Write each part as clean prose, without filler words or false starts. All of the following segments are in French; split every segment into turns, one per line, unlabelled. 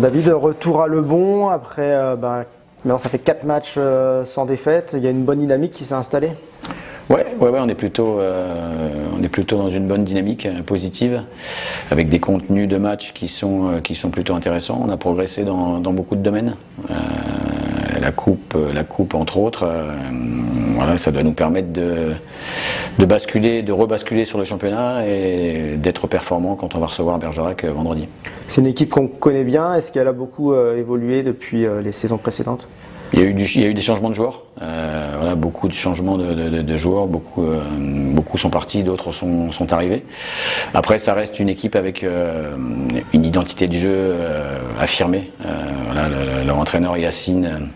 David, retour à Lebon, après maintenant ça fait 4 matchs sans défaite, il y a une bonne dynamique qui s'est installée.
Ouais, on est plutôt dans une bonne dynamique positive, avec des contenus de matchs qui sont plutôt intéressants. On a progressé dans beaucoup de domaines. La coupe entre autres, voilà, ça doit nous permettre de basculer, de rebasculer sur le championnat et d'être performant quand on va recevoir Bergerac vendredi. C'est
une équipe qu'on connaît bien, est-ce qu'elle a beaucoup évolué depuis les saisons précédentes?
Il y a eu des changements de joueurs, voilà, beaucoup de changements de joueurs, beaucoup sont partis, d'autres sont arrivés. Après, ça reste une équipe avec une identité de jeu affirmée. Voilà, leur entraîneur Yacine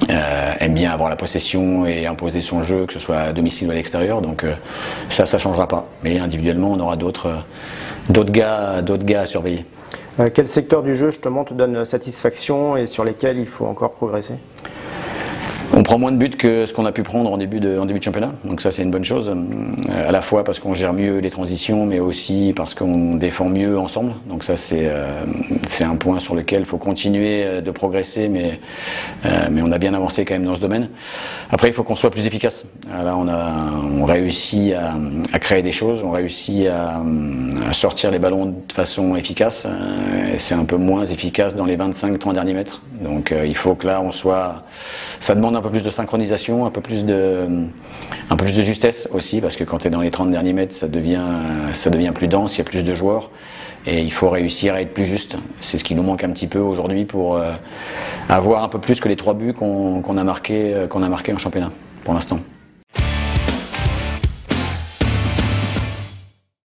aime bien avoir la possession et imposer son jeu, que ce soit à domicile ou à l'extérieur, donc ça ne changera pas. Mais individuellement, on aura d'autres gars à surveiller.
Quel secteur du jeu justement te donne satisfaction et sur lesquels il faut encore progresser?
On prend moins de buts que ce qu'on a pu prendre en début de championnat, donc ça c'est une bonne chose, à la fois parce qu'on gère mieux les transitions, mais aussi parce qu'on défend mieux ensemble, donc ça c'est un point sur lequel il faut continuer de progresser, mais on a bien avancé quand même dans ce domaine. Après il faut qu'on soit plus efficace. Là on réussit à créer des choses, on réussit à sortir les ballons de façon efficace, c'est un peu moins efficace dans les 25-30 derniers mètres, donc il faut que là on soit, ça demande un peu plus de synchronisation, un peu plus de justesse aussi, parce que quand tu es dans les 30 derniers mètres, ça devient plus dense, il y a plus de joueurs et il faut réussir à être plus juste. C'est ce qui nous manque un petit peu aujourd'hui pour avoir un peu plus que les 3 buts qu'on a marqués en championnat pour l'instant.